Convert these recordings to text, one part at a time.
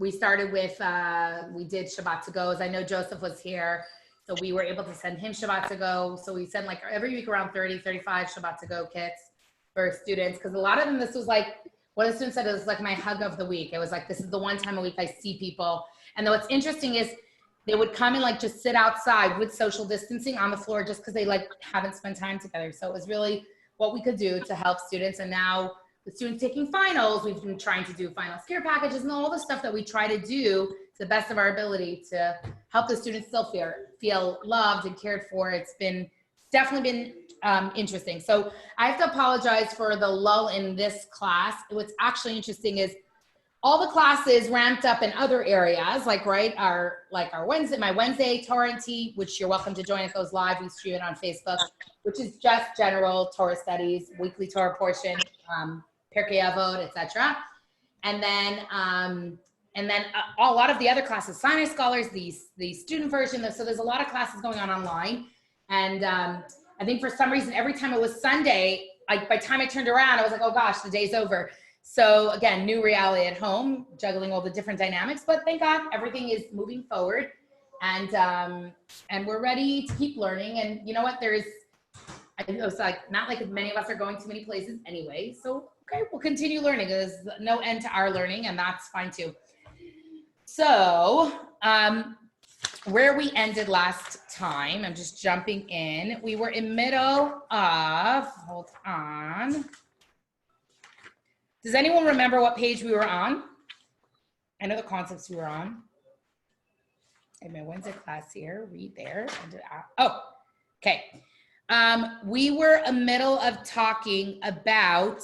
we started with, we did Shabbat to goes. I know Joseph was here, so we were able to send him Shabbat to go. So we send like every week around 30, 35 Shabbat to go kits for students. Cause a lot of them, this was like, one of the students said it was like my hug of the week. It was like, this is the one time a week I see people. And what's interesting is they would come and like just sit outside with social distancing on the floor just because they like haven't spent time together. So it was really what we could do to help students. And now the students taking finals, we've been trying to do final scare packages and all the stuff that we try to do to the best of our ability to help the students still feel loved and cared for. It's definitely been interesting. So I have to apologize for the lull in this class. What's actually interesting is all the classes ramped up in other areas, like our Wednesday, my Wednesday Torah and Tea, which you're welcome to join. It goes live. We stream it on Facebook, which is just general Torah studies, weekly Torah portion, Pirkei Avot, etc. And then a lot of the other classes, Sinai Scholars, the student version. So there's a lot of classes going on online. And I think for some reason, every time it was Sunday, like by the time I turned around, I was like, oh gosh, the day's over. So again, new reality at home, juggling all the different dynamics, but thank God everything is moving forward, and we're ready to keep learning. And you know what? It's like not like many of us are going to many places anyway. So okay, we'll continue learning. There's no end to our learning, and that's fine too. So where we ended last time, I'm just jumping in. We were in middle of, hold on. Does anyone remember what page we were on? I know the concepts we were on. I have my Wednesday class here, read there. Oh, okay. We were in middle of talking about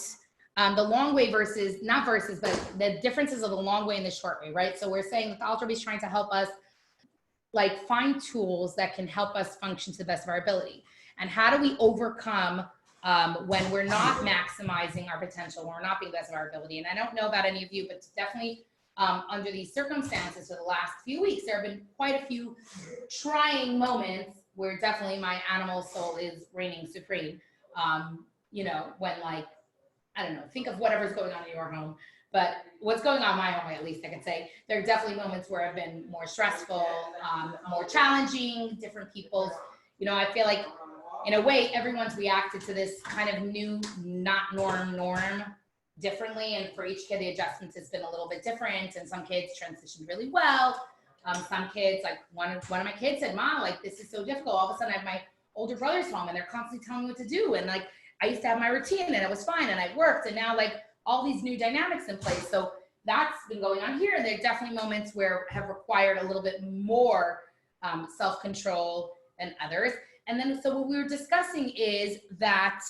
the long way versus, not versus, but the differences of the long way and the short way, right? So we're saying that the Alter Rebbe is trying to help us like find tools that can help us function to the best of our ability. And how do we overcome when we're not maximizing our potential, when we're not being the best of our ability? And I don't know about any of you, but definitely under these circumstances for the last few weeks, there have been quite a few trying moments where definitely my animal soul is reigning supreme. You know, when like, I don't know, think of whatever's going on in your home, but what's going on in my home, at least I could say, there are definitely moments where I've been more stressful, more challenging, different people's, you know, I feel like in a way, everyone's reacted to this kind of new, not norm differently. And for each kid, the adjustments has been a little bit different. And some kids transitioned really well. Some kids, like one of my kids said, Mom, like, this is so difficult. All of a sudden I have my older brother's home and they're constantly telling me what to do. And like, I used to have my routine and it was fine and I worked. And now like all these new dynamics in place. So that's been going on here. And there are definitely moments where have required a little bit more self-control than others. And then, so what we were discussing is that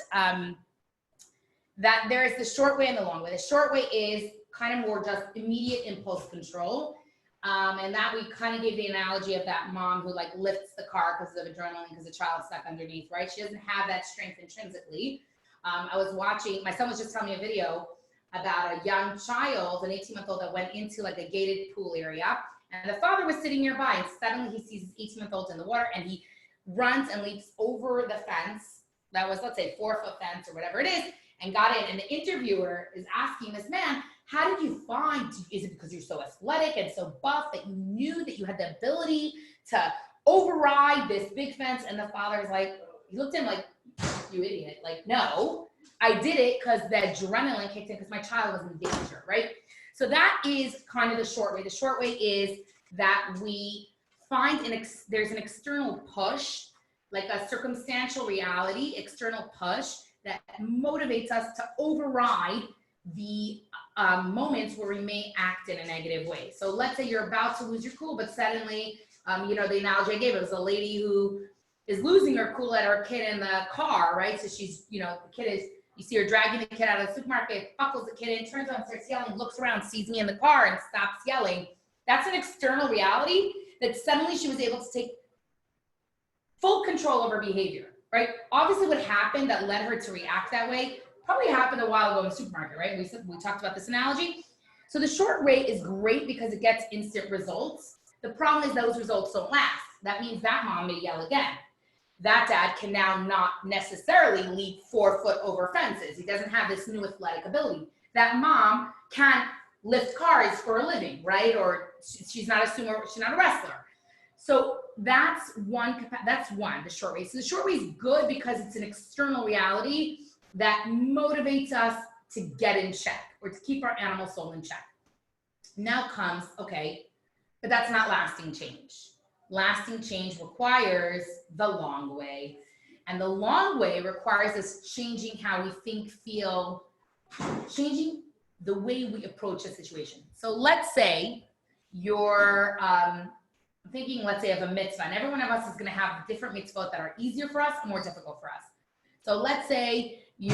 that there is the short way and the long way. The short way is kind of more just immediate impulse control. And that we kind of gave the analogy of that mom who like lifts the car because of adrenaline because the child's stuck underneath, right? She doesn't have that strength intrinsically. I was watching, my son was just telling me a video about a young child, an 18-month-old that went into like a gated pool area. And the father was sitting nearby and suddenly he sees his 18-month-old in the water and he runs and leaps over the fence. That was, let's say, 4-foot fence or whatever it is, and got in. And the interviewer is asking this man, how did you find, is it because you're so athletic and so buff that you knew that you had the ability to override this big fence? And the father's like, he looked at him like, you idiot. Like, no, I did it because the adrenaline kicked in because my child was in danger, right? So that is kind of the short way. The short way is that we find there's an external push, like a circumstantial reality, external push that motivates us to override the moments where we may act in a negative way. So let's say you're about to lose your cool, but suddenly, you know, the analogy I gave, it was a lady who is losing her cool at her kid in the car, right? So she's, you know, the kid is, you see her dragging the kid out of the supermarket, buckles the kid in, turns on, starts yelling, looks around, sees me in the car and stops yelling. That's an external reality that suddenly she was able to take full control of her behavior, right? Obviously what happened that led her to react that way probably happened a while ago in the supermarket, right? We talked about this analogy. So the short way is great because it gets instant results. The problem is those results don't last. That means that mom may yell again. That dad can now not necessarily leap 4 foot over fences. He doesn't have this new athletic ability. That mom can't lift cars for a living, right? Or she's not a sumo, she's not a wrestler. So that's one, the short way. So the short way is good because it's an external reality that motivates us to get in check or to keep our animal soul in check. Now comes, okay, but that's not lasting change. Lasting change requires the long way. And the long way requires us changing how we think, feel, changing the way we approach a situation. So let's say you're thinking, let's say, of a mitzvah, and every one of us is going to have different mitzvot that are easier for us and more difficult for us. So let's say you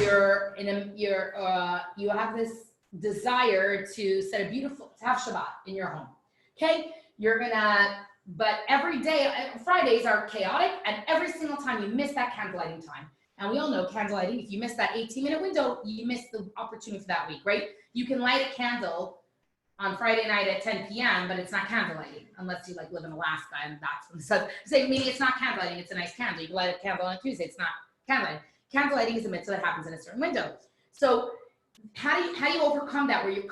have this desire to have Shabbat in your home. Okay, but every day, Fridays are chaotic, and every single time you miss that candlelighting time. And we all know candlelighting, if you miss that 18-minute window, you miss the opportunity for that week, right? You can light a candle on Friday night at 10 p.m., but it's not candlelighting, unless you live in Alaska, and that's when the sun, meaning it's not candlelighting, it's a nice candle. You can light a candle on a Tuesday, it's not candlelighting. Candlelighting is a mitzvah that happens in a certain window. So how do you overcome that, where you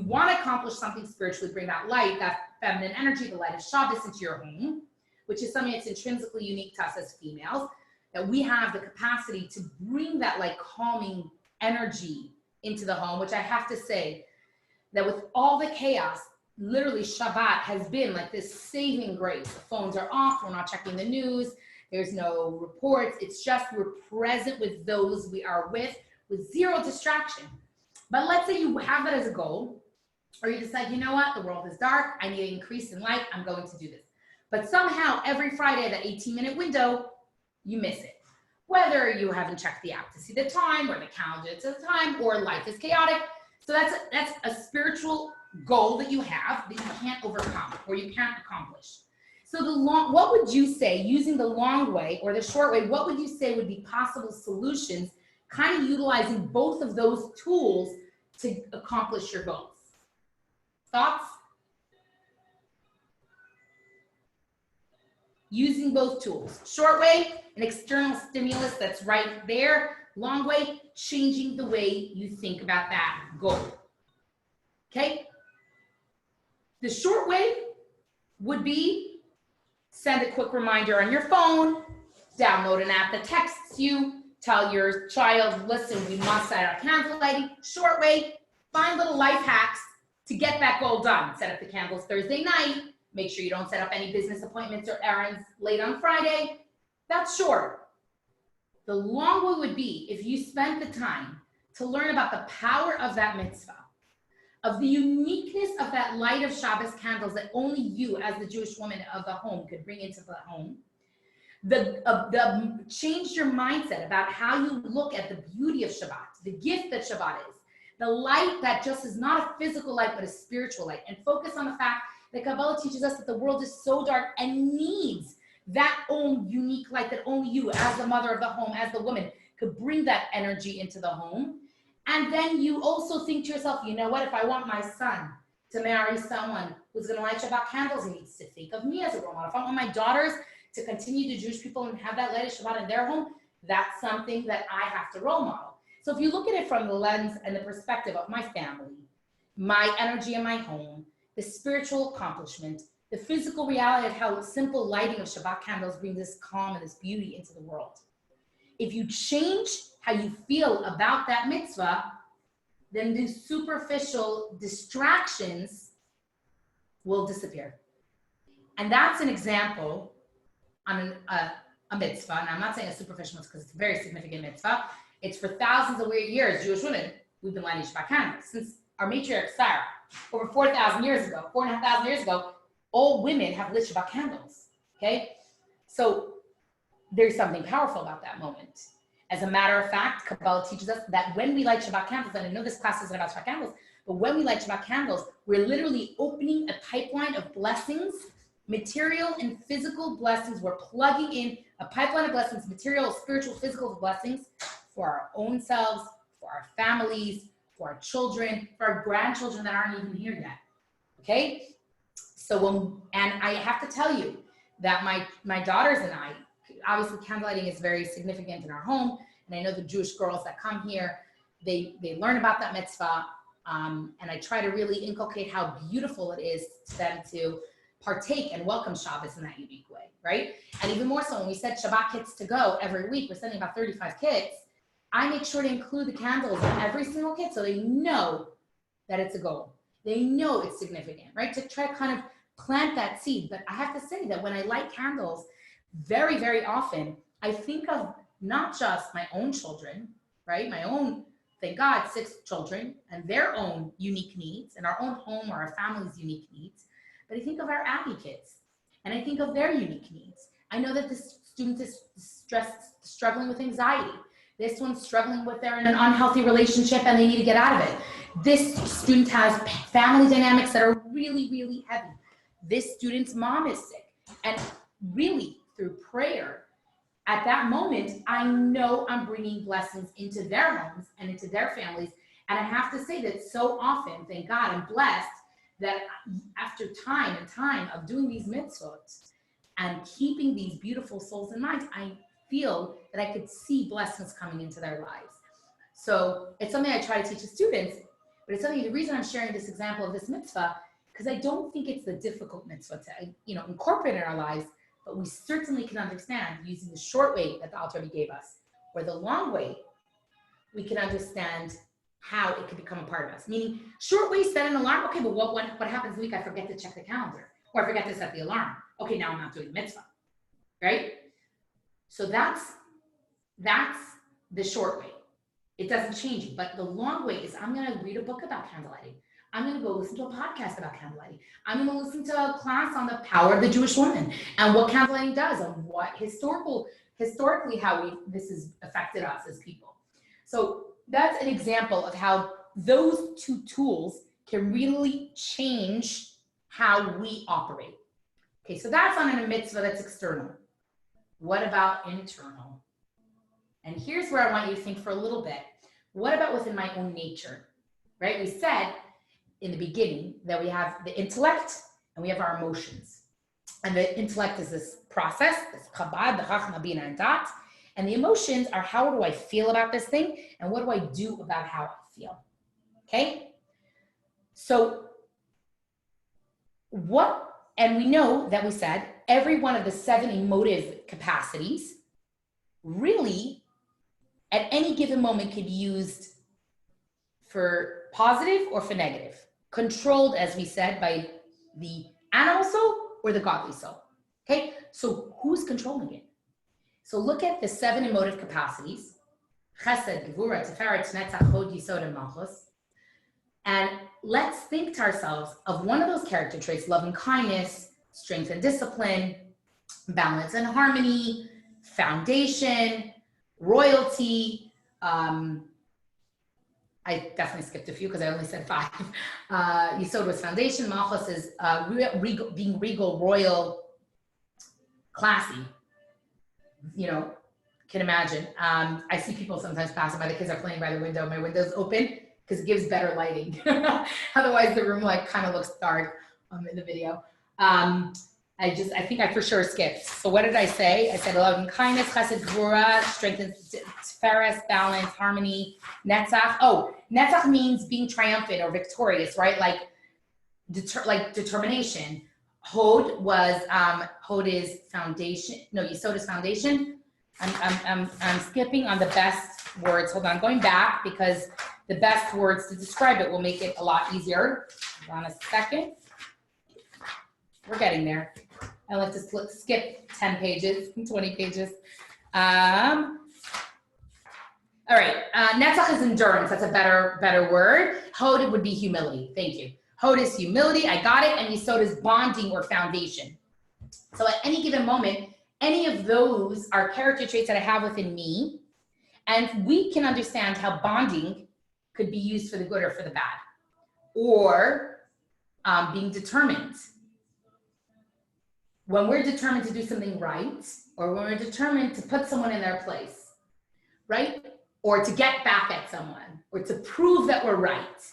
want to accomplish something spiritually, bring that light, that feminine energy, the light of Shabbos into your home, which is something that's intrinsically unique to us as females, that we have the capacity to bring that calming energy into the home, which I have to say that with all the chaos, literally Shabbat has been like this saving grace. The phones are off, we're not checking the news, there's no reports, it's just we're present with those we are with zero distraction. But let's say you have that as a goal, or you decide, you know what, the world is dark, I need an increase in light, I'm going to do this. But somehow every Friday, that 18-minute window, you miss it. Whether you haven't checked the app to see the time, or the calendar to the time, or life is chaotic. So that's a spiritual goal that you have that you can't overcome or you can't accomplish. So what would you say, using the long way or the short way, what would you say would be possible solutions, kind of utilizing both of those tools to accomplish your goals? Thoughts? Using both tools. Short way, an external stimulus that's right there. Long way, changing the way you think about that goal. Okay? The short way would be send a quick reminder on your phone, download an app that texts you, tell your child, listen, we must set up candle lighting. Short way, find little life hacks to get that goal done. Set up the candles Thursday night. Make sure you don't set up any business appointments or errands late on Friday. That's short. The long way would be if you spent the time to learn about the power of that mitzvah, of the uniqueness of that light of Shabbos candles that only you as the Jewish woman of the home could bring into the home. Change your mindset about how you look at the beauty of Shabbat, the gift that Shabbat is, the light that just is not a physical light, but a spiritual light, and focus on the fact that Kabbalah teaches us that the world is so dark and needs that own unique light that only you, as the mother of the home, as the woman, could bring that energy into the home. And then you also think to yourself, you know what, if I want my son to marry someone who's going to light Shabbat candles, he needs to think of me as a role model. If I want my daughters to continue to Jewish people and have that light of Shabbat in their home, that's something that I have to role model. So if you look at it from the lens and the perspective of my family, my energy in my home, the spiritual accomplishment, the physical reality of how simple lighting of Shabbat candles brings this calm and this beauty into the world. If you change how you feel about that mitzvah, then the superficial distractions will disappear. And that's an example on a mitzvah. And I'm not saying a superficial mitzvah because it's a very significant mitzvah. It's for thousands of years, Jewish women, we've been lighting Shabbat candles. Since our matriarch Sarah, over 4,000 years ago, 4,500 years ago, all women have lit Shabbat candles, okay? So there's something powerful about that moment. As a matter of fact, Kabbalah teaches us that when we light Shabbat candles, and I know this class isn't about Shabbat candles, but when we light Shabbat candles, we're literally opening a pipeline of blessings, material and physical blessings. We're plugging in a pipeline of blessings, material, spiritual, physical blessings for our own selves, for our families, for our children, for our grandchildren that aren't even here yet, okay? So and I have to tell you that my daughters and I, obviously candlelighting is very significant in our home, and I know the Jewish girls that come here, they learn about that mitzvah, And I try to really inculcate how beautiful it is to them to partake and welcome Shabbos in that unique way, right? And even more so when we said Shabbat kits to go every week, we're sending about 35 kits. I make sure to include the candles in every single kit so they know that it's a goal. They know it's significant, right? To try to kind of plant that seed. But I have to say that when I light candles, very, very often, I think of not just my own children, right? My own, thank God, 6 children and their own unique needs and our own home or our family's unique needs. But I think of our Abby kids and I think of their unique needs. I know that this student is struggling with anxiety. This one's struggling with they're in an unhealthy relationship and they need to get out of it. This student has family dynamics that are really, really heavy. This student's mom is sick. And really, through prayer, at that moment, I know I'm bringing blessings into their homes and into their families. And I have to say that so often, thank God, I'm blessed that after time and time of doing these mitzvot and keeping these beautiful souls in mind, I feel that I could see blessings coming into their lives. So it's something I try to teach the students, but it's something, the reason I'm sharing this example of this mitzvah, because I don't think it's the difficult mitzvah to, incorporate in our lives, but we certainly can understand using the short way that the Alter Rebbe gave us, or the long way, we can understand how it could become a part of us. Meaning, short way, set an alarm. Okay, but what happens the week I forget to check the calendar, or I forget to set the alarm? Okay, now I'm not doing the mitzvah, right? So that's the short way. It doesn't change it. But the long way is I'm going to read a book about candlelighting. I'm going to go listen to a podcast about candlelighting. I'm going to listen to a class on the power of the Jewish woman and what candlelighting does and what historically how this has affected us as people. So that's an example of how those 2 tools can really change how we operate. Okay, so that's on a mitzvah that's external. What about internal? And here's where I want you to think for a little bit. What about within my own nature, right? We said in the beginning that we have the intellect and we have our emotions. And the intellect is this process, this Chabad, the Chachma, Bina, and Dat. And the emotions are how do I feel about this thing and what do I do about how I feel, okay? So and we know that we said every one of the 7 emotive capacities really at any given moment can be used for positive or for negative, controlled, as we said, by the animal soul or the godly soul, okay? So who's controlling it? So look at the 7 emotive capacities, Chesed, Gevura, Tiferet, Netzach, Hod, Yisod, and Malchus, and let's think to ourselves of one of those character traits, love and kindness, strength and discipline, balance and harmony, foundation, royalty. I definitely skipped a few because I only said 5. Yisod was foundation. Malchus is being regal, royal, classy. Can imagine. I see people sometimes passing by. The kids are playing by the window. My window's open because it gives better lighting. Otherwise, the room kind of looks dark in the video. I think I for sure skipped. So what did I say? I said love and kindness, chesed, gvura, strength and tiferes, balance, harmony, netzach. Oh, netzach means being triumphant or victorious, right? Like determination. Hod is foundation. No, Yisod is foundation. I'm skipping on the best words. Hold on, going back because the best words to describe it will make it a lot easier. Hold on a second. We're getting there. I like to skip 10 pages, 20 pages. All right, netzach is endurance. That's a better word. Hod would be humility. Thank you. Hod is humility. I got it. And Yisod is bonding or foundation. So at any given moment, any of those are character traits that I have within me. And we can understand how bonding could be used for the good or for the bad. Or being determined. When we're determined to do something right, or when we're determined to put someone in their place, right? Or to get back at someone, or to prove that we're right.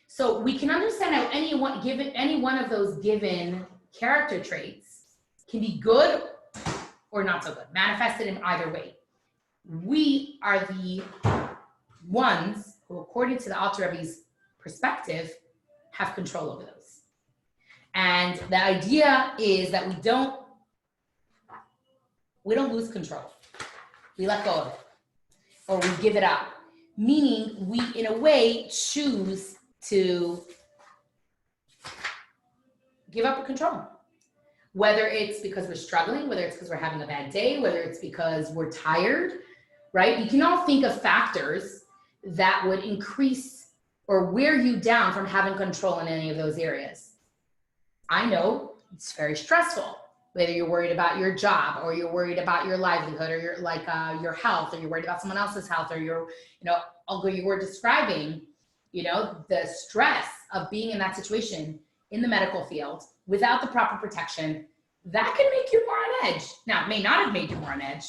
So we can understand how any one of those given character traits can be good or not so good, manifested in either way. We are the ones who, according to the Alter Rebbe's perspective, have control over those. And the idea is that we don't lose control. We let go of it, or we give it up. Meaning we, in a way, choose to give up control. Whether it's because we're struggling, whether it's because we're having a bad day, whether it's because we're tired, right? You can all think of factors that would increase or wear you down from having control in any of those areas. I know it's very stressful, whether you're worried about your job or you're worried about your livelihood or your health, or you're worried about someone else's health, or although you were describing, the stress of being in that situation in the medical field without the proper protection, that can make you more on edge. Now, it may not have made you more on edge,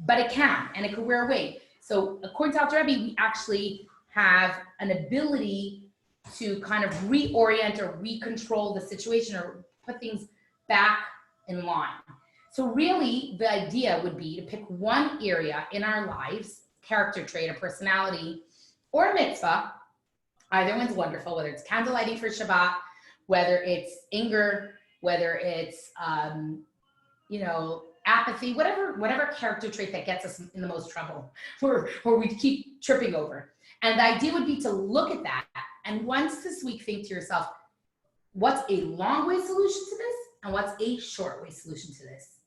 but it can, and it could wear away. So according to Alter Rebbe, we actually have an ability to kind of reorient or recontrol the situation or put things back in line. So really, the idea would be to pick one area in our lives, character trait, a personality, or a mitzvah. Either one's wonderful, whether it's candle lighting for Shabbat, whether it's anger, whether it's, apathy, whatever character trait that gets us in the most trouble, or we keep tripping over. And the idea would be to look at that, and once this week, think to yourself, what's a long way solution to this, and what's a short way solution to this?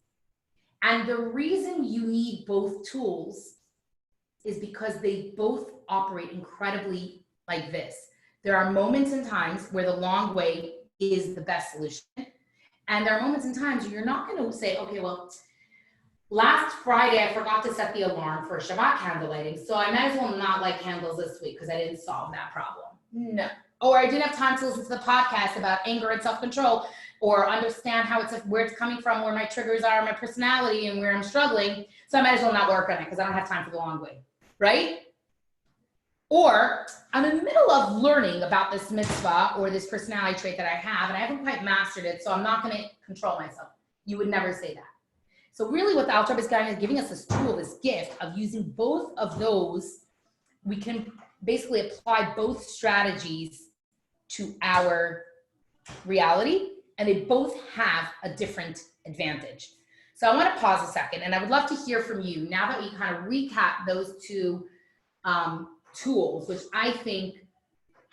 And the reason you need both tools is because they both operate incredibly like this. There are moments and times where the long way is the best solution. And there are moments and times where you're not going to say, okay, well, last Friday, I forgot to set the alarm for Shabbat candle lighting, so I might as well not light candles this week because I didn't solve that problem. No. Or I didn't have time to listen to the podcast about anger and self-control, or understand where it's coming from, where my triggers are, my personality, and where I'm struggling, so I might as well not work on it because I don't have time for the long way, right? Or I'm in the middle of learning about this mitzvah or this personality trait that I have, and I haven't quite mastered it, so I'm not going to control myself. You would never say that. So really what the Alter Rebbe is giving us this tool, this gift of using both of those. We can basically apply both strategies to our reality, and they both have a different advantage. So I want to pause a second, and I would love to hear from you now that we kind of recap those two tools, which I think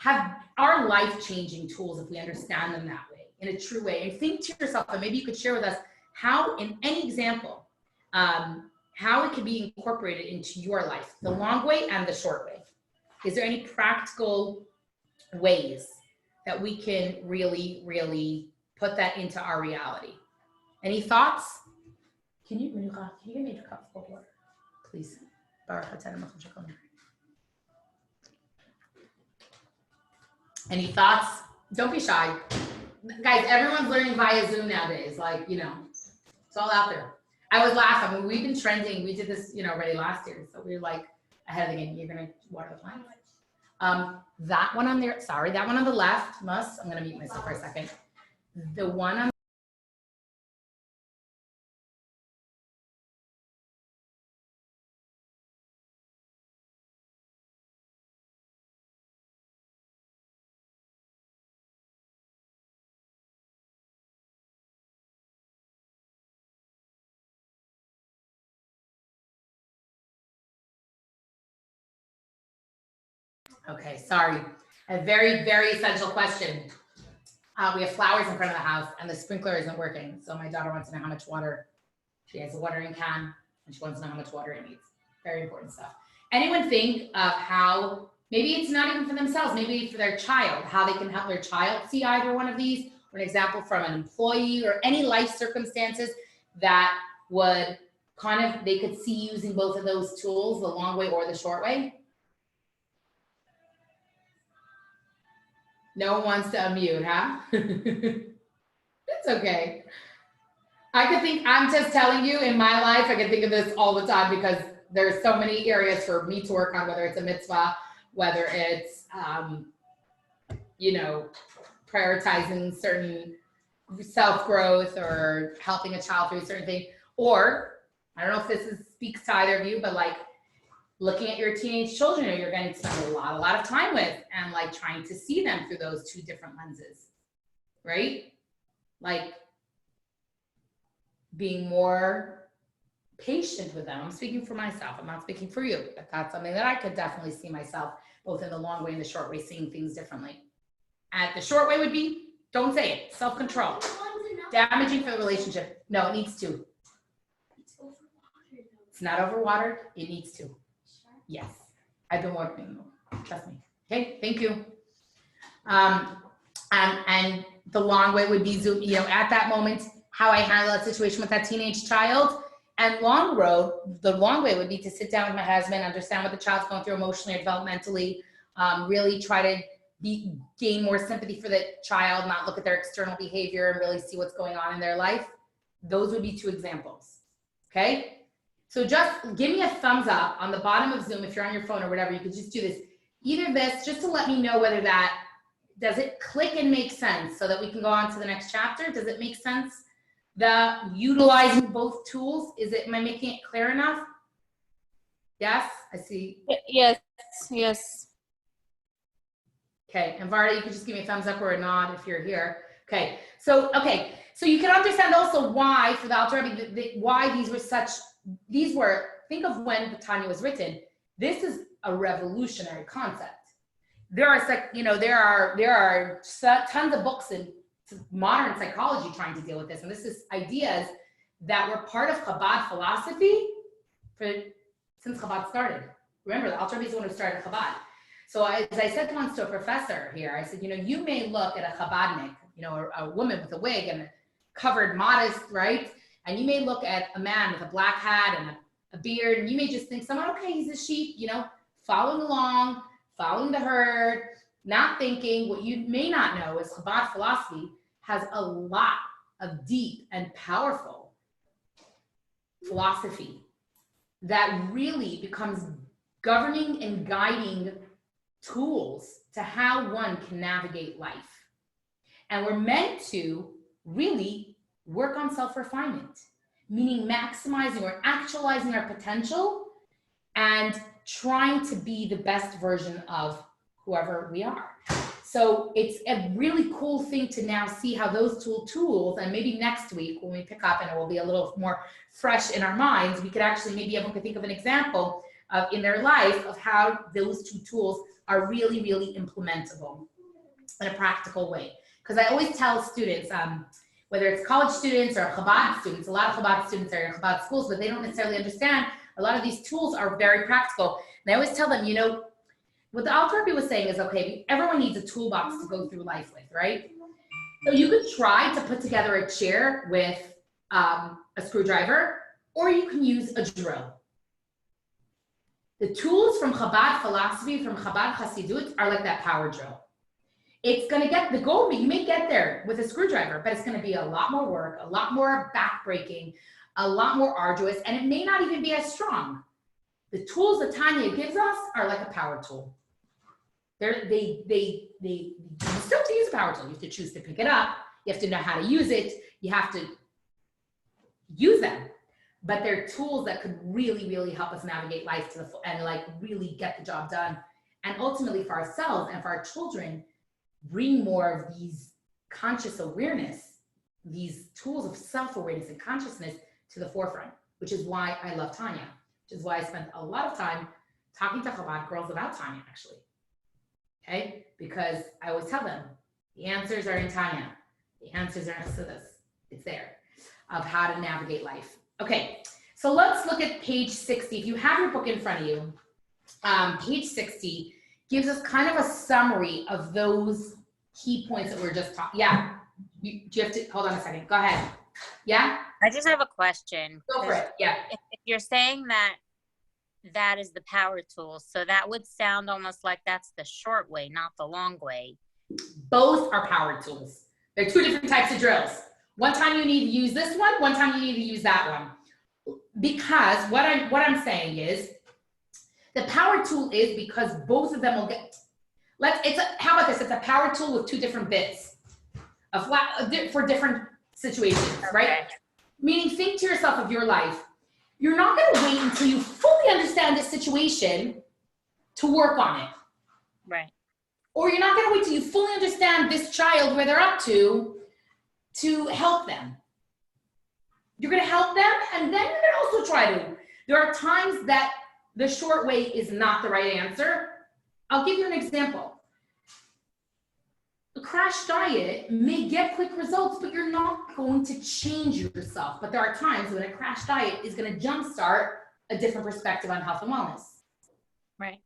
are life-changing tools if we understand them that way, in a true way. And think to yourself, and maybe you could share with us how, in any example, how it could be incorporated into your life, the long way and the short way. Is there any practical ways that we can really, really put that into our reality? Any thoughts? Can you get me a cup of water, please? Any thoughts? Don't be shy. Guys, everyone's learning via Zoom nowadays. It's all out there. I was laughing. I mean, we've been trending. We did this, already last year. So we were like ahead of the game. You're going to water the plants. That one on there, sorry, that one on the left, I'm going to mute myself for a second. The one on Okay, sorry. A very, very essential question. We have flowers in front of the house and the sprinkler isn't working. So my daughter wants to know how much water. She has a watering can and she wants to know how much water it needs. Very important stuff. Anyone think of how, maybe it's not even for themselves, maybe for their child, how they can help their child see either one of these, or an example from an employee or any life circumstances that would they could see using both of those tools, the long way or the short way? No one wants to unmute, huh? It's okay. I'm just telling you, in my life, I can think of this all the time because there's so many areas for me to work on, whether it's a mitzvah, whether it's, prioritizing certain self-growth or helping a child through a certain thing. Or, I don't know if this speaks to either of you, but looking at your teenage children who you're going to spend a lot of time with, and like trying to see them through those two different lenses, right? Like being more patient with them. I'm speaking for myself. I'm not speaking for you, but that's something that I could definitely see myself, both in the long way and the short way, seeing things differently. And the short way would be, don't say it, self-control. Damaging for the relationship. No, it needs to. It's not overwatered. It needs to. Yes. I've been working. Trust me. Okay. Thank you. And the long way would be Zoom, at that moment, how I handle that situation with that teenage child. And the long way would be to sit down with my husband, understand what the child's going through emotionally or developmentally, really try to gain more sympathy for the child, not look at their external behavior and really see what's going on in their life. Those would be two examples. Okay. So just give me a thumbs up on the bottom of Zoom. If you're on your phone or whatever, you could just do this. Either this, just to let me know whether that, does it click and make sense so that we can go on to the next chapter? Does it make sense? The utilizing both tools, am I making it clear enough? Yes, I see. Yes. Okay, and Varda, you can just give me a thumbs up or a nod if you're here. Okay, so you can understand also why, for the Alter Rebbe, why these were, think of when Tanya was written. This is a revolutionary concept. There are tons of books in modern psychology trying to deal with this, and this is ideas that were part of Chabad philosophy since Chabad started. Remember, the Alter Rebbe is the one who started Chabad. So as I said once to a professor here, I said, you may look at a Chabadnik, a woman with a wig and a covered modest, right? And you may look at a man with a black hat and a beard, and you may just think someone, okay, he's a sheep, following along, following the herd, not thinking. What you may not know is Chabad philosophy has a lot of deep and powerful philosophy that really becomes governing and guiding tools to how one can navigate life. And we're meant to really work on self-refinement, meaning maximizing or actualizing our potential and trying to be the best version of whoever we are. So it's a really cool thing to now see how those tools, and maybe next week when we pick up and it will be a little more fresh in our minds, we could actually maybe everyone could think of an example in their life of how those two tools are really, really implementable in a practical way. Because I always tell students, whether it's college students or Chabad students, a lot of Chabad students are in Chabad schools, but they don't necessarily understand a lot of these tools are very practical. And I always tell them, what the Alter Rebbe was saying is, okay, everyone needs a toolbox to go through life with, right? So you could try to put together a chair with a screwdriver, or you can use a drill. The tools from Chabad philosophy, from Chabad Hasidut, are like that power drill. It's going to get the goal, you may get there with a screwdriver, but it's going to be a lot more work, a lot more backbreaking, a lot more arduous, and it may not even be as strong. The tools that Tanya gives us are like a power tool. You still have to use a power tool. You have to choose to pick it up. You have to know how to use it. You have to use them. But they're tools that could really, really help us navigate life to the full and like really get the job done. And ultimately for ourselves and for our children, bring more of these conscious awareness, these tools of self-awareness and consciousness to the forefront, which is why I love Tanya, which is why I spent a lot of time talking to Chabad girls about Tanya, actually. Okay? Because I always tell them, the answers are in Tanya. The answers are in Chassidus. It's there, of how to navigate life. Okay, so let's look at page 60. If you have your book in front of you, page 60 gives us kind of a summary of those key points that we're just talking. Yeah, do you have to, hold on a second, go ahead. Yeah? I just have a question. Go for it, yeah. If you're saying that is the power tool, so that would sound almost like that's the short way, not the long way. Both are power tools. They're two different types of drills. One time you need to use this one time you need to use that one. Because what I'm saying is, the power tool is because both of them will get, how about this? It's a power tool with two different bits for different situations, right? Meaning, think to yourself of your life. You're not going to wait until you fully fully understand this situation to work on it. Right. Or you're not going to wait till you fully understand this child, where they're up to help them. You're going to help them, and then you're going to also try to. There are times that the short way is not the right answer. I'll give you an example. A crash diet may get quick results, but you're not going to change yourself. But there are times when a crash diet is going to jumpstart a different perspective on health and wellness. Right.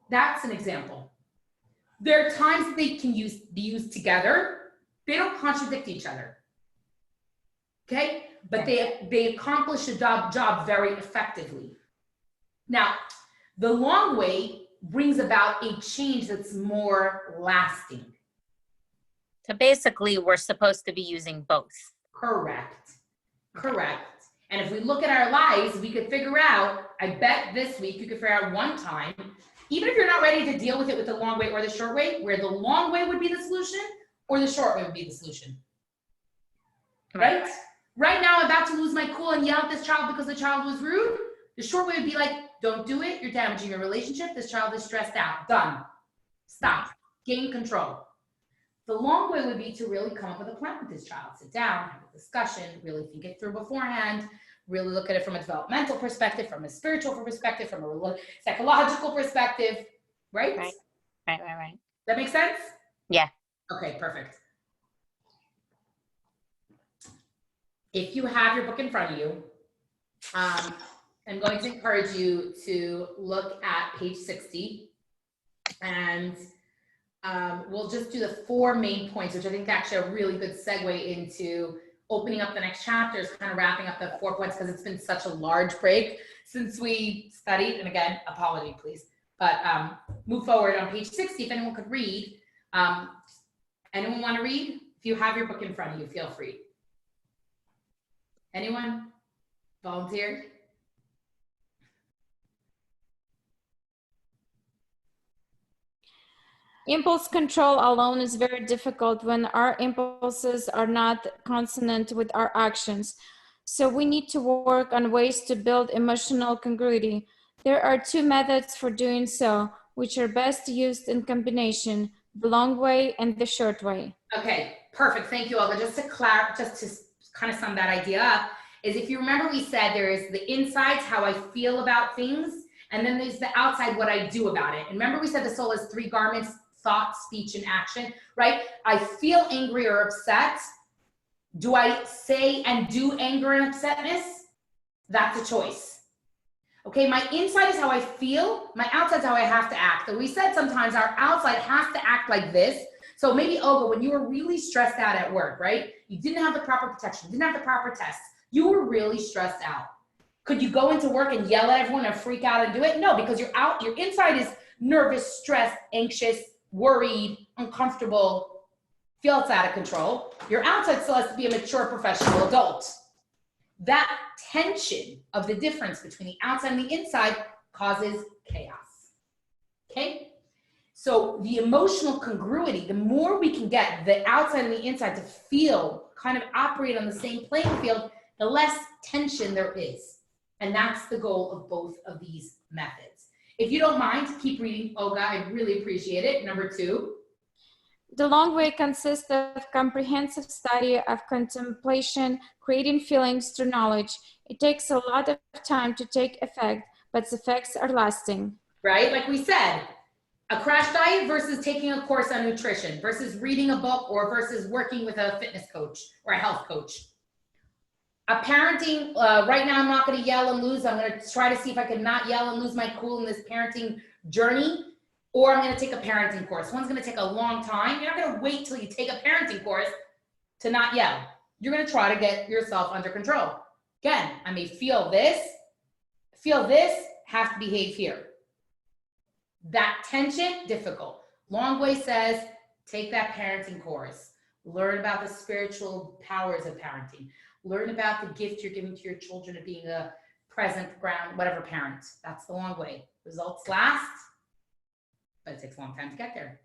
That's an example. There are times they can be used together. They don't contradict each other. Okay? But they accomplish the job very effectively. Now, the long way brings about a change that's more lasting. So basically, we're supposed to be using both. Correct. Correct. And if we look at our lives, we could figure out, I bet this week you could figure out one time, even if you're not ready to deal with it with the long way or the short way, where the long way would be the solution or the short way would be the solution. Right? Right now, I'm about to lose my cool and yell at this child because the child was rude. The short way would be like, don't do it. You're damaging your relationship. This child is stressed out. Done. Stop. Gain control. The long way would be to really come up with a plan with this child. Sit down, have a discussion, really think it through beforehand, really look at it from a developmental perspective, from a spiritual perspective, from a psychological perspective, right? Right. That make sense? Yeah. Okay, perfect. If you have your book in front of you, I'm going to encourage you to look at page 60, and we'll just do the 4 main points, which I think actually a really good segue into opening up the next chapters, kind of wrapping up the 4 points, because it's been such a large break since we studied. And again, apology, please. But move forward on page 60, if anyone could read. Anyone want to read? If you have your book in front of you, feel free. Anyone? Volunteer? Impulse control alone is very difficult when our impulses are not consonant with our actions. So we need to work on ways to build emotional congruity. There are 2 methods for doing so, which are best used in combination, the long way and the short way. Okay, perfect. Thank you, Olga. Just to kind of sum that idea up, is if you remember, we said there is the insides, how I feel about things, and then there's the outside, what I do about it. And remember, we said the soul has 3 garments: thought, speech, and action, right? I feel angry or upset. Do I say and do anger and upsetness? That's a choice. Okay, my inside is how I feel. My outside is how I have to act. And we said sometimes our outside has to act like this. So maybe, Olga, when you were really stressed out at work, right? You didn't have the proper protection, didn't have the proper tests. You were really stressed out. Could you go into work and yell at everyone and freak out and do it? No, because your inside is nervous, stressed, anxious, worried, uncomfortable, feels out of control. Your outside still has to be a mature professional adult. That tension of the difference between the outside and the inside causes chaos. Okay? So the emotional congruity, the more we can get the outside and the inside to feel, kind of operate on the same playing field, the less tension there is. And that's the goal of both of these methods. If you don't mind, keep reading, Olga. I really appreciate it. Number 2. The long way consists of comprehensive study of contemplation, creating feelings through knowledge. It takes a lot of time to take effect, but its effects are lasting. Right? Like we said, a crash diet versus taking a course on nutrition versus reading a book or versus working with a fitness coach or a health coach. A parenting, right now I'm not going to yell and lose. I'm going to try to see if I can not yell and lose my cool in this parenting journey, or I'm going to take a parenting course. One's going to take a long time. You're not going to wait till you take a parenting course to not yell. You're going to try to get yourself under control. Again, I may feel this, have to behave here. That tension, difficult. Long way says, take that parenting course. Learn about the spiritual powers of parenting. Learn about the gift you're giving to your children of being a present, ground, whatever parent. That's the long way. Results last, but it takes a long time to get there.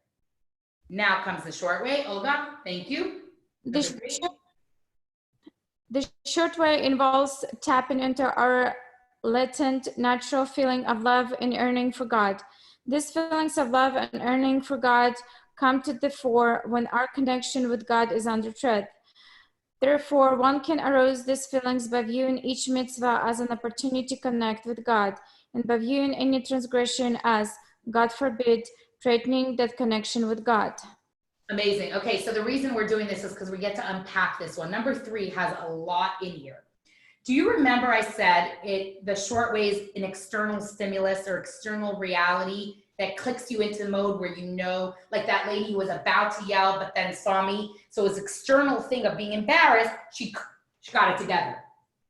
Now comes the short way. Olga, thank you. The short way involves tapping into our latent, natural feeling of love and yearning for God. These feelings of love and yearning for God come to the fore when our connection with God is under threat. Therefore, one can arouse these feelings by viewing each mitzvah as an opportunity to connect with God, and by viewing any transgression as, God forbid, threatening that connection with God. Amazing. Okay, so the reason we're doing this is because we get to unpack this one. Number 3 has a lot in here. Do you remember I said the short way is an external stimulus or external reality that clicks you into the mode where you know, like that lady was about to yell, but then saw me. So it was external thing of being embarrassed. She got it together.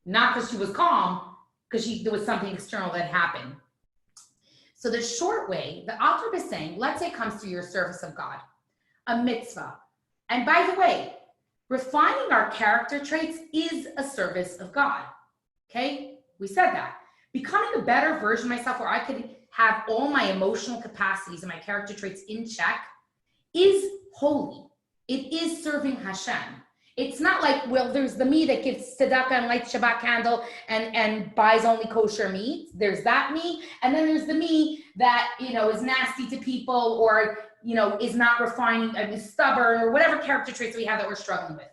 Not because she was calm, because there was something external that happened. So the short way, the author is saying, let's say it comes to your service of God, a mitzvah. And by the way, refining our character traits is a service of God. Okay, we said that. Becoming a better version of myself where I could have all my emotional capacities and my character traits in check is holy. It is serving Hashem. It's not like, well, there's the me that gives tzedakah and lights Shabbat candle and buys only kosher meat. There's that me. And then there's the me that, is nasty to people or, is not refining, is stubborn or whatever character traits we have that we're struggling with.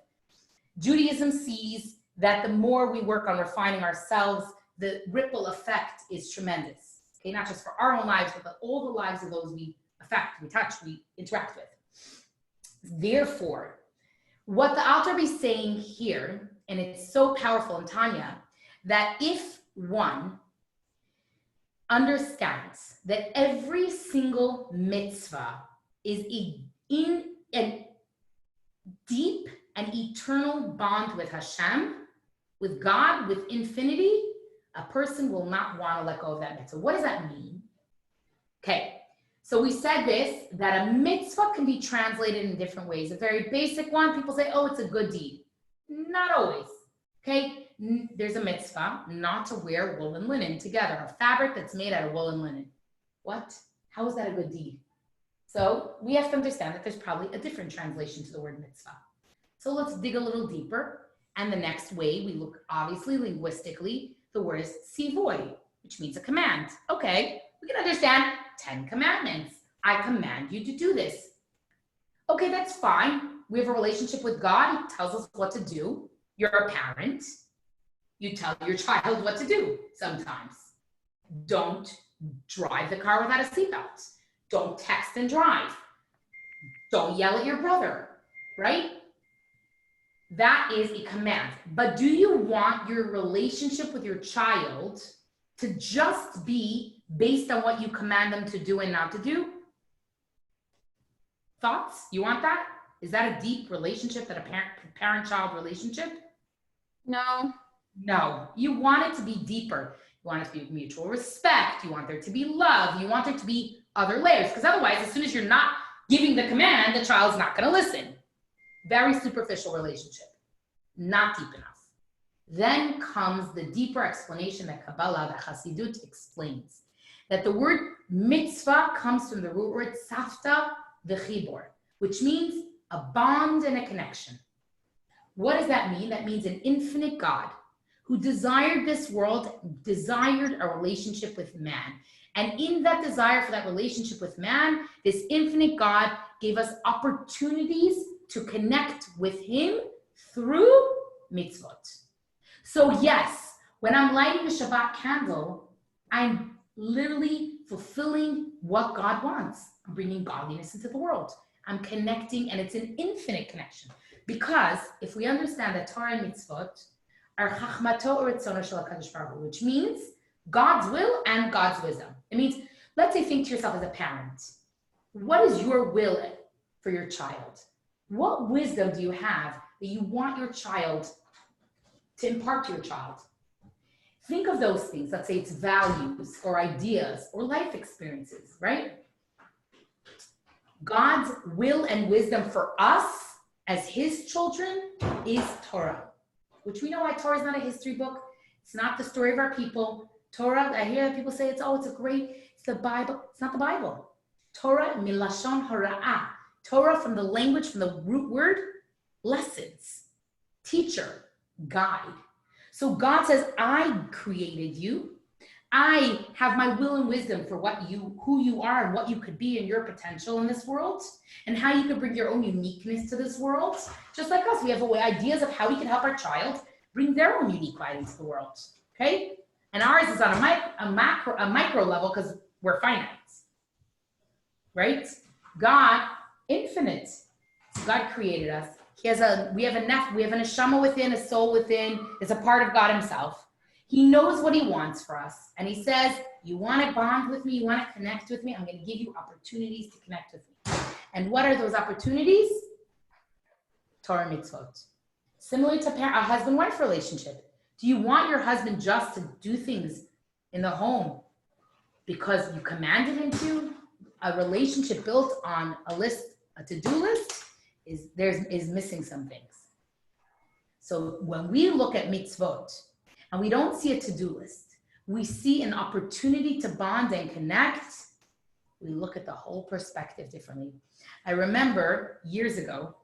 Judaism sees that the more we work on refining ourselves, the ripple effect is tremendous. Okay, not just for our own lives, but all the lives of those we affect, we touch, we interact with. Therefore, what the Alter is saying here, and it's so powerful in Tanya, that if one understands that every single mitzvah is in a deep and eternal bond with Hashem, with God, with infinity, a person will not want to let go of that mitzvah. What does that mean? Okay, so we said this, that a mitzvah can be translated in different ways. A very basic one, people say, oh, it's a good deed. Not always, okay? There's a mitzvah not to wear wool and linen together, a fabric that's made out of wool and linen. What? How is that a good deed? So we have to understand that there's probably a different translation to the word mitzvah. So let's dig a little deeper. And the next way we look, obviously, linguistically, the word is tzivoy, which means a command. Okay, we can understand 10 commandments. I command you to do this. Okay, that's fine. We have a relationship with God. He tells us what to do. You're a parent. You tell your child what to do sometimes. Don't drive the car without a seatbelt. Don't text and drive. Don't yell at your brother, right? That is a command. But do you want your relationship with your child to just be based on what you command them to do and not to do? Thoughts? You want that? Is that a deep relationship, that a parent-child relationship? No. No. You want it to be deeper. You want it to be mutual respect. You want there to be love. You want there to be other layers. Because otherwise, as soon as you're not giving the command, the child's not going to listen. Very superficial relationship, not deep enough. Then comes the deeper explanation that Kabbalah, that Hasidut explains, that the word mitzvah comes from the root word safta v'chibor, which means a bond and a connection. What does that mean? That means an infinite God who desired this world, desired a relationship with man. And in that desire for that relationship with man, this infinite God gave us opportunities to connect with him through mitzvot. So yes, when I'm lighting the Shabbat candle, I'm literally fulfilling what God wants. I'm bringing godliness into the world. I'm connecting, and it's an infinite connection. Because if we understand that Torah and mitzvot are chachmato u'retzono shel HaKadosh Baruch Hu, which means God's will and God's wisdom. It means, let's say, think to yourself as a parent, what is your will for your child? What wisdom do you have that you want your child to impart to your child? Think of those things. Let's say it's values or ideas or life experiences, right? God's will and wisdom for us as his children is Torah, which we know why Torah is not a history book. It's not the story of our people. Torah, I hear people say it's the Bible. It's not the Bible. Torah milashon hara'ah. Torah from the language, from the root word, lessons, teacher, guide. So God says, I created you I have my will and wisdom for who you are and what you could be and your potential in this world and how you could bring your own uniqueness to this world. Just like us, we have ideas of how we can help our child bring their own unique light into the world, okay? And ours is on a micro level because we're finite, right? God, infinite. So God created us. We have a neshama within, a soul within, is a part of God himself. He knows what he wants for us. And he says, you want to bond with me, you want to connect with me, I'm going to give you opportunities to connect with me. And what are those opportunities? Torah mitzvot. Similar to a husband-wife relationship. Do you want your husband just to do things in the home because you commanded him to? A relationship built on a to-do list, is missing some things. So when we look at mitzvot and we don't see a to-do list, we see an opportunity to bond and connect, we look at the whole perspective differently. I remember years ago,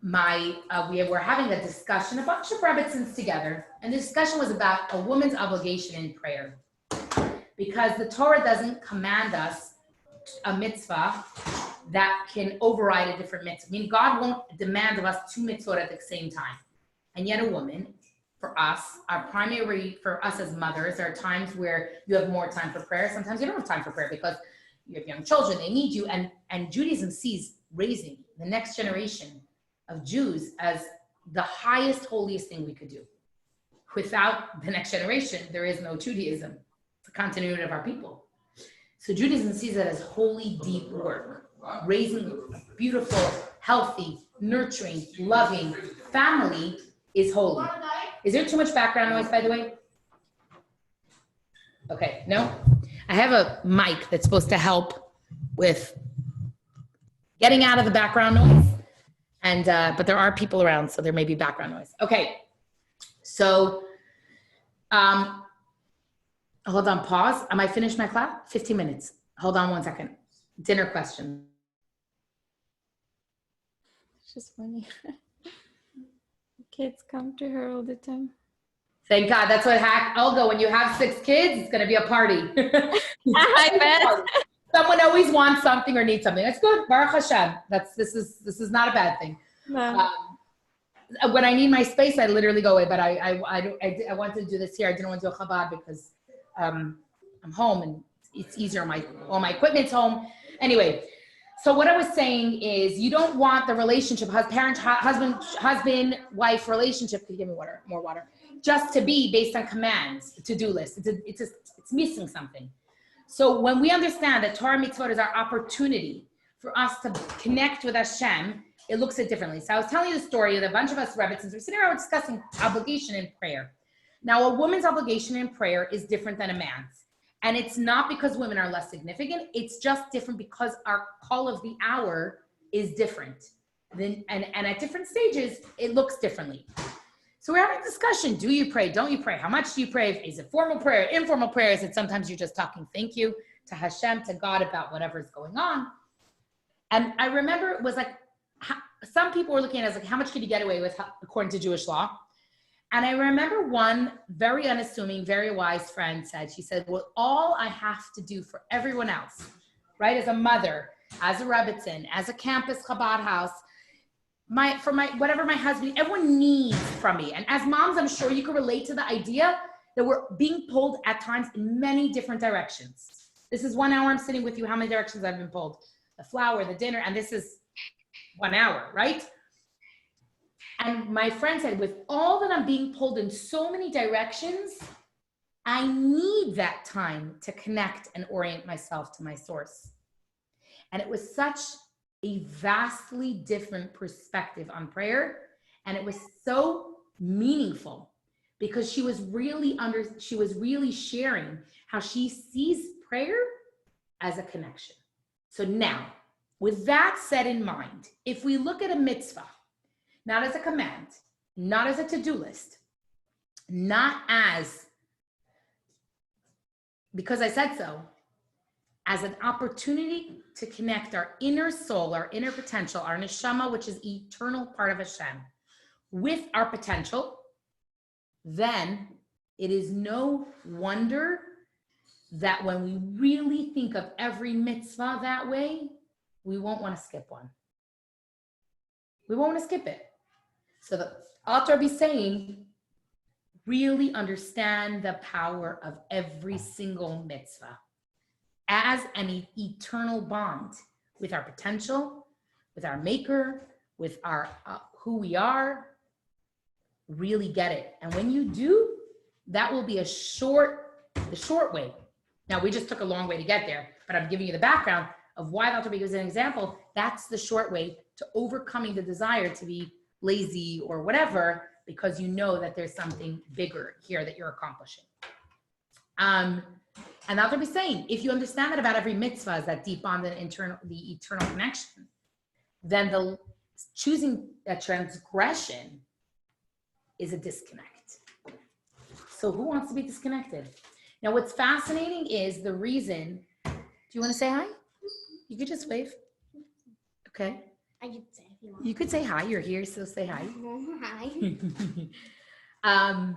we were having a discussion, a bunch of Rebbetzins together, and the discussion was about a woman's obligation in prayer. Because the Torah doesn't command us a mitzvah that can override a different mitzvah. I mean, God won't demand of us 2 mitzvot at the same time. And yet a woman, for us as mothers, there are times where you have more time for prayer. Sometimes you don't have time for prayer because you have young children, they need you. And Judaism sees raising the next generation of Jews as the highest, holiest thing we could do. Without the next generation, there is no Judaism. It's the continuity of our people. So Judaism sees it as holy, deep work, raising a beautiful, healthy, nurturing, loving family is holy. Is there too much background noise, by the way? Okay, no? I have a mic that's supposed to help with getting out of the background noise, and but there are people around, so there may be background noise. Okay, so hold on, pause. Am I finished my clap? 15 minutes. Hold on 1 second. Dinner question. It's just funny. Kids come to her all the time. Thank God. That's what Olga, when you have 6 kids, it's going to be a party. I bet. Someone always wants something or needs something. That's good. Baruch Hashem. This is not a bad thing. No. When I need my space, I literally go away. But I wanted to do this here. I didn't want to do a Chabad because I'm home and it's easier. All my equipment's home. Anyway, so what I was saying is you don't want the relationship, husband-wife relationship. Can you give me water? More water. Just to be based on commands, to-do list. It's missing something. So when we understand that Torah mitzvot is our opportunity for us to connect with Hashem, it looks at differently. So I was telling you the story of a bunch of us Rebbetzins. We're sitting around discussing obligation in prayer. Now, a woman's obligation in prayer is different than a man's. And it's not because women are less significant. It's just different because our call of the hour is different. And at different stages, it looks differently. So we're having a discussion. Do you pray? Don't you pray? How much do you pray? Is it formal prayer, informal prayer? Is it sometimes you're just talking thank you to Hashem, to God about whatever's going on? And I remember it was like, some people were looking at it as like, how much could you get away with according to Jewish law? And I remember one very unassuming, very wise friend she said, well, all I have to do for everyone else, right? As a mother, as a Rebbetzin, as a campus Chabad house, whatever my husband, everyone needs from me. And as moms, I'm sure you can relate to the idea that we're being pulled at times in many different directions. This is 1 hour I'm sitting with you. How many directions I've been pulled? The flower, the dinner, and this is 1 hour, right? And my friend said, with all that I'm being pulled in so many directions, I need that time to connect and orient myself to my source. And it was such a vastly different perspective on prayer. And it was so meaningful because she was really sharing how she sees prayer as a connection. So now, with that said in mind, if we look at a mitzvah, not as a command, not as a to-do list, not as, because I said so, as an opportunity to connect our inner soul, our inner potential, our neshama, which is eternal part of Hashem, with our potential, then it is no wonder that when we really think of every mitzvah that way, we won't want to skip one. We won't want to skip it. So the Alter Rebbe is saying, really understand the power of every single mitzvah as an eternal bond with our potential, with our maker, with our who we are. Really get it. And when you do, that will be the short way. Now, we just took a long way to get there, but I'm giving you the background of why Alter Rebbe gives an example. That's the short way to overcoming the desire to be lazy or whatever, because you know that there's something bigger here that you're accomplishing. And Alter Rebbe is saying, if you understand that about every mitzvah is that deep bond and the eternal connection, then the choosing a transgression is a disconnect. So who wants to be disconnected? Now, what's fascinating is the reason. Do you want to say hi? You could just wave. Okay. I could say if you want. You could say hi. You're here, so say hi. Hi.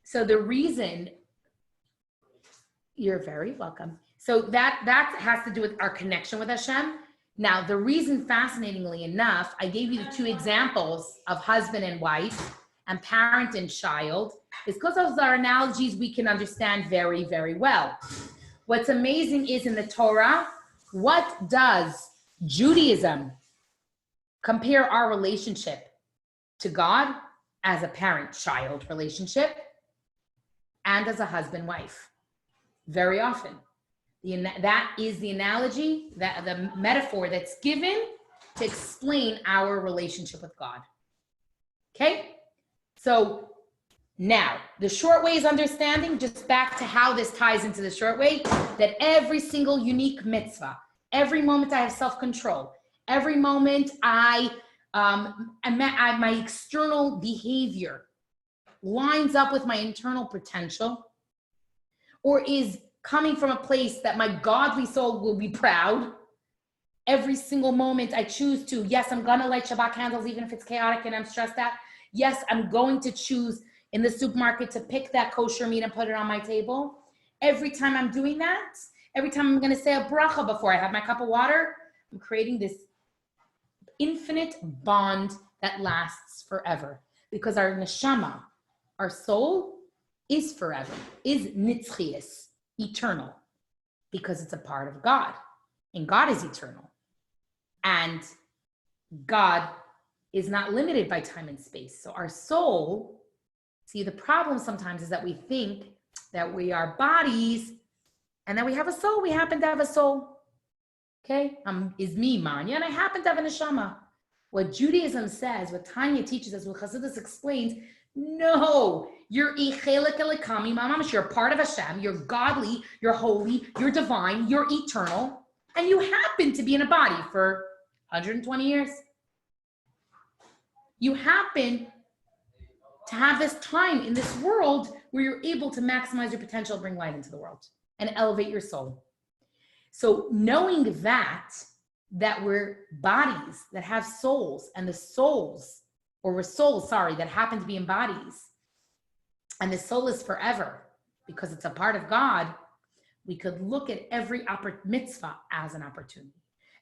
So the reason, you're very welcome. So that has to do with our connection with Hashem. Now, the reason, fascinatingly enough, I gave you the two examples of husband and wife and parent and child, is because those are analogies we can understand very, very well. What's amazing is in the Torah, what does Judaism compare our relationship to God as a parent-child relationship and as a husband-wife? Very often. That is the analogy, that the metaphor that's given to explain our relationship with God. Okay? So now, the short way is understanding, just back to how this ties into the short way, that every single unique mitzvah, every moment I have self-control, every moment my external behavior lines up with my internal potential, or is coming from a place that my godly soul will be proud. Every single moment I choose to, yes, I'm gonna light Shabbat candles even if it's chaotic and I'm stressed out. Yes, I'm going to choose in the supermarket to pick that kosher meat and put it on my table. Every time I'm doing that, every time I'm gonna say a bracha before I have my cup of water, I'm creating this infinite bond that lasts forever. Because our neshama, our soul, is forever, is nitzchias, eternal, because it's a part of God, and God is eternal. And God is not limited by time and space. So our soul, see, the problem sometimes is that we think that we are bodies and that we have a soul. We happen to have a soul. Okay? Is me, Manya, and I happen to have a neshama. What Judaism says, what Tanya teaches us, what Chassidus explains, no, you're ichelek elikami mamash. You're a part of Hashem. You're godly. You're holy. You're divine. You're eternal, and you happen to be in a body for 120 years. You happen to have this time in this world where you're able to maximize your potential, bring light into the world, and elevate your soul. So knowing that we're bodies that have souls, and the souls, or we're souls, that happen to be in bodies, and the soul is forever because it's a part of God, we could look at every mitzvah as an opportunity.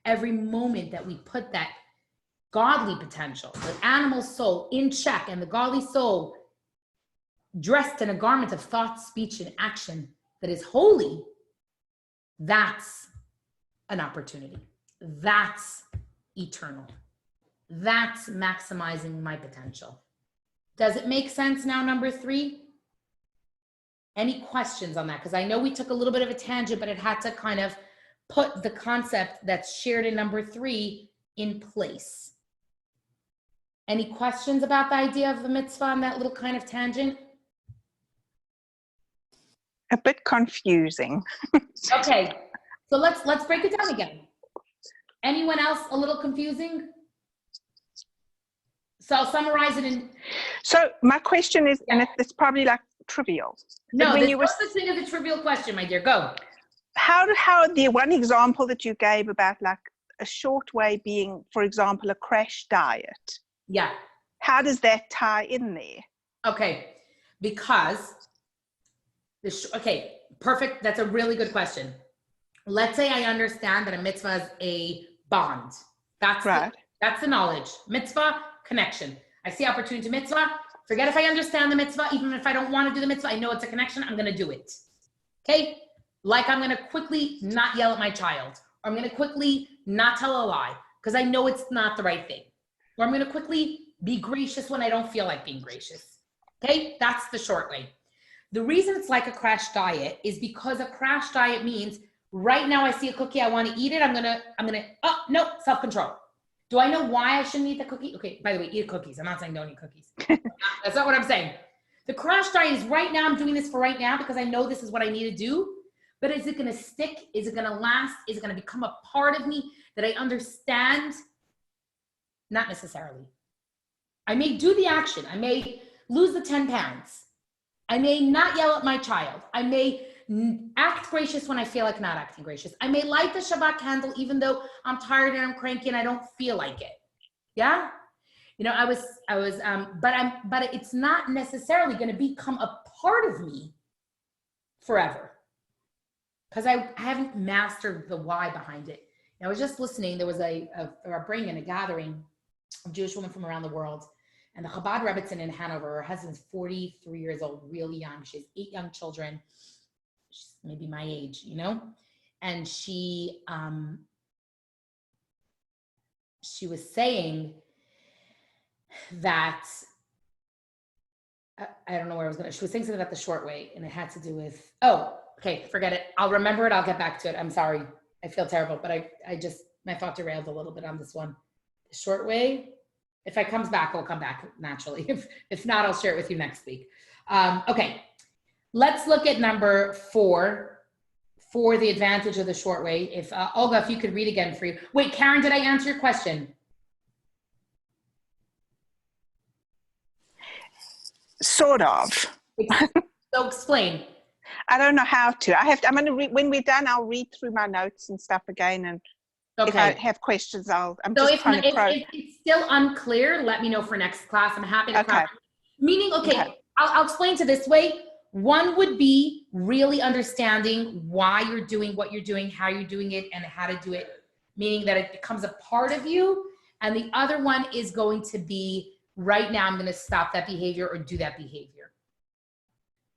Every moment that we put that godly potential, the animal soul in check, and the godly soul dressed in a garment of thought, speech, and action that is holy, that's an opportunity. That's eternal. That's maximizing my potential. Does it make sense now, number 3? Any questions on that? Because I know we took a little bit of a tangent, but it had to kind of put the concept that's shared in number 3 in place. Any questions about the idea of the mitzvah on that little kind of tangent? A bit confusing. Okay, so let's break it down again. Anyone else a little confusing? So I'll summarize it in. So my question is, and it's probably like trivial. No, when there's you no such thing as a trivial question, my dear. Go. How the one example that you gave about like a short way being, for example, a crash diet. Yeah. How does that tie in there? Okay. Because, okay, perfect. That's a really good question. Let's say I understand that a mitzvah is a bond. That's Right. that's the knowledge. Mitzvah, connection. I see opportunity to mitzvah. Forget if I understand the mitzvah, even if I don't want to do the mitzvah, I know it's a connection, I'm going to do it. Okay? Like I'm going to quickly not yell at my child. Or I'm going to quickly not tell a lie because I know it's not the right thing. Or I'm going to quickly be gracious when I don't feel like being gracious. Okay? That's the short way. The reason it's like a crash diet is because a crash diet means right now I see a cookie, I want to eat it, I'm gonna, oh, no, self-control. Do I know why I shouldn't eat the cookie? Okay, by the way, eat cookies. I'm not saying don't eat cookies. That's not what I'm saying. The crash diet is right now, I'm doing this for right now because I know this is what I need to do. But is it gonna stick? Is it gonna last? Is it gonna become a part of me that I understand? Not necessarily. I may do the action. I may lose the 10 pounds. I may not yell at my child. I may act gracious when I feel like not acting gracious. I may light the Shabbat candle even though I'm tired and I'm cranky and I don't feel like it. Yeah? You know, but it's not necessarily going to become a part of me forever because I haven't mastered the why behind it. And I was just listening. There was a bring-in, a gathering of Jewish women from around the world. And the Chabad Rebbetzin in Hanover, her husband's 43 years old, really young. She has 8 young children. She's maybe my age, you know? And she was saying that, I don't know where I was going to, she was saying something about the short way, and it had to do with, oh, okay, forget it. I'll remember it. I'll get back to it. I'm sorry. I feel terrible, but I just, my thought derailed a little bit on this one. The short way, if it comes back, it'll come back naturally. If not, I'll share it with you next week. Okay, let's look at number 4 for the advantage of the short way. If Olga, if you could read again for you. Wait, Karen, did I answer your question? Sort of. So explain. I don't know how to. I'm going to read, when we're done, I'll read through my notes and stuff again. And if I have questions, I'm so just trying to probe. If it's still unclear, let me know for next class. I'm happy to Okay. Meaning, okay. I'll explain to this way. One would be really understanding why you're doing what you're doing, how you're doing it, and how to do it, meaning that it becomes a part of you. And the other one is going to be, right now, I'm going to stop that behavior or do that behavior.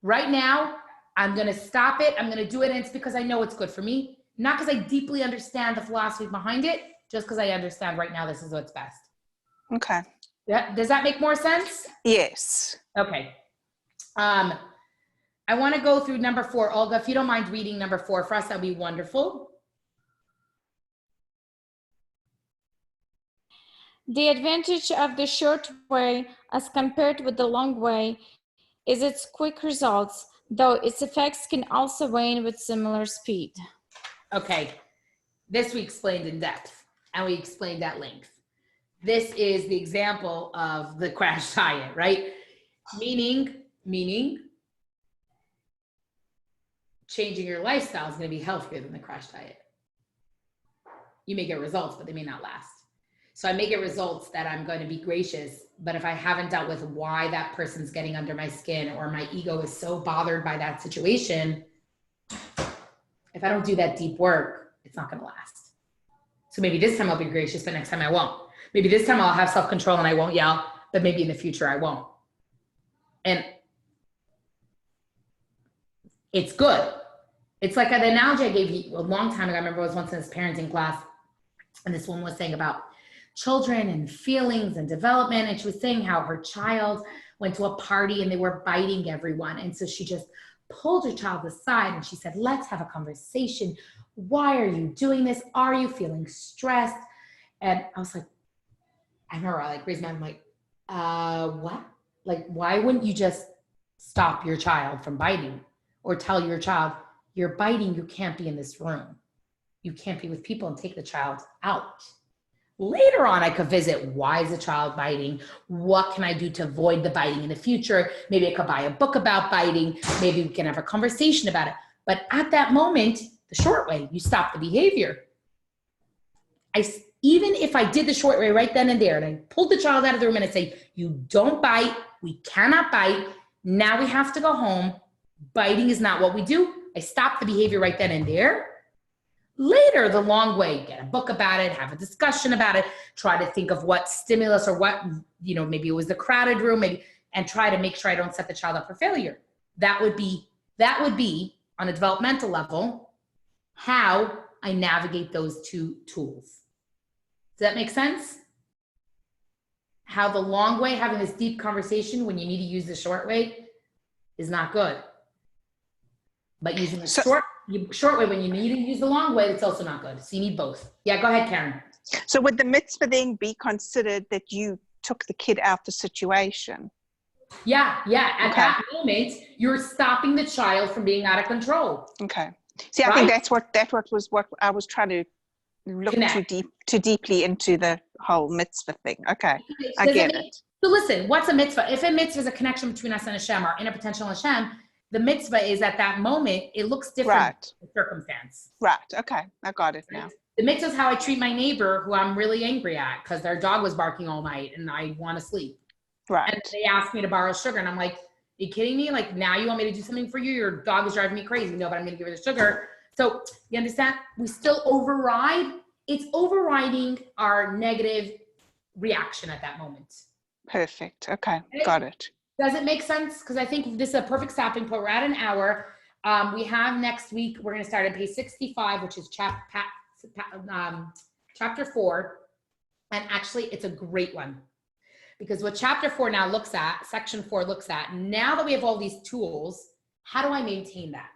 Right now, I'm going to stop it. I'm going to do it. And it's because I know it's good for me. Not because I deeply understand the philosophy behind it, just because I understand right now this is what's best. Okay. Yeah. Does that make more sense? Yes. Okay. I want to go through number 4. Olga, if you don't mind reading number 4 for us, that'd be wonderful. The advantage of the short way as compared with the long way is its quick results, though its effects can also wane with similar speed. Okay, this we explained in depth and we explained at length. This is the example of the crash diet, right? Meaning changing your lifestyle is going to be healthier than the crash diet. You may get results, but they may not last. So I may get results that I'm going to be gracious, but if I haven't dealt with why that person's getting under my skin or my ego is so bothered by that situation, if I don't do that deep work, it's not going to last. So maybe this time I'll be gracious, but next time I won't. Maybe this time I'll have self-control and I won't yell, but maybe in the future I won't. And it's good. It's like the analogy I gave you a long time ago. I remember I was once in this parenting class, and this woman was saying about children and feelings and development. And she was saying how her child went to a party and they were biting everyone. And so she just pulled her child aside and she said, let's have a conversation. Why are you doing this? Are you feeling stressed? And I was like, I remember I raised my hand, I'm like, what? Like, why wouldn't you just stop your child from biting or tell your child, you're biting, you can't be in this room. You can't be with people, and take the child out. Later on, I could visit, why is the child biting? What can I do to avoid the biting in the future? Maybe I could buy a book about biting. Maybe we can have a conversation about it. But at that moment, the short way, you stop the behavior. Even if I did the short way right then and there, and I pulled the child out of the room and I say, you don't bite, we cannot bite, Now we have to go home. Biting is not what we do. I stop the behavior right then and there. Later, the long way, get a book about it, have a discussion about it, try to think of what stimulus or what, maybe it was the crowded room, maybe, and try to make sure I don't set the child up for failure. That would be on a developmental level, how I navigate those two tools. Does that make sense? How the long way, having this deep conversation when you need to use the short way is not good. But using the short way when you need to use the long way, it's also not good. So you need both. Yeah, go ahead, Karen. So would the mitzvah then be considered that you took the kid out the situation? Yeah. At that moment, you're stopping the child from being out of control. Okay. See, I think that's what I was trying to look too deeply into the whole mitzvah thing. Okay, I get it. So listen, what's a mitzvah? If a mitzvah is a connection between us and Hashem, or interpotential Hashem, the mitzvah is at that moment, it looks different in circumstance. Right, okay, I got it now. The mitzvah is how I treat my neighbor who I'm really angry at because their dog was barking all night and I want to sleep. Right. And they asked me to borrow sugar and I'm like, are you kidding me? Like, now you want me to do something for you? Your dog is driving me crazy. No, but I'm going to give her the sugar. So you understand? We still override. It's overriding our negative reaction at that moment. Perfect. Okay, got it. Does it make sense? Because I think this is a perfect stopping point. We're at an hour. We have next week, we're going to start on page 65, which is chapter 4. And actually, it's a great one. Because what chapter 4 now looks at, section 4 looks at, now that we have all these tools, how do I maintain that?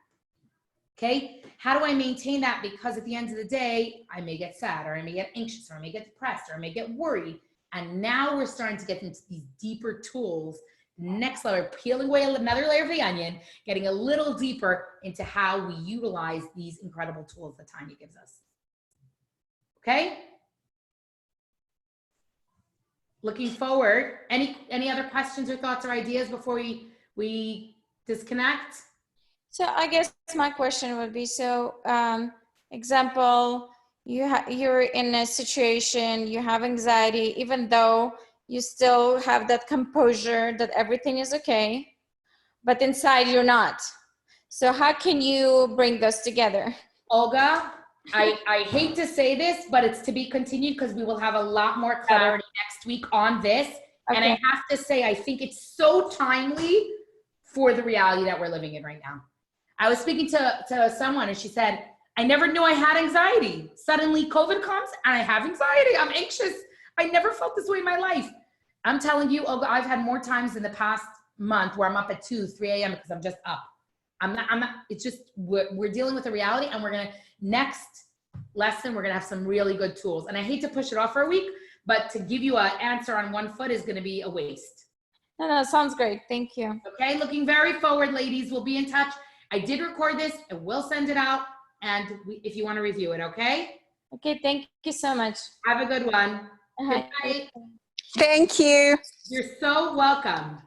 Okay? How do I maintain that? Because at the end of the day, I may get sad, or I may get anxious, or I may get depressed, or I may get worried. And now we're starting to get into these deeper tools. Next level, peeling away another layer of the onion, getting a little deeper into how we utilize these incredible tools that Tanya gives us. Okay? Looking forward. Any other questions or thoughts or ideas before we disconnect? So I guess my question would be, example, you're in a situation, you have anxiety, even though you still have that composure that everything is okay, but inside you're not. So how can you bring those together? Olga, I hate to say this, but it's to be continued because we will have a lot more clarity next week on this. Okay. And I have to say, I think it's so timely for the reality that we're living in right now. I was speaking to someone and she said, I never knew I had anxiety. Suddenly COVID comes and I have anxiety. I'm anxious. I never felt this way in my life. I'm telling you, Olga, I've had more times in the past month where I'm up at 2, 3 a.m. because I'm just up. I'm not, it's just, we're dealing with the reality, and next lesson, we're going to have some really good tools. And I hate to push it off for a week, but to give you an answer on one foot is going to be a waste. No, sounds great. Thank you. Okay. Looking very forward, ladies. We'll be in touch. I did record this. I will send it out. And if you want to review it, okay? Okay, thank you so much. Have a good one. Good night. Thank you. You're so welcome.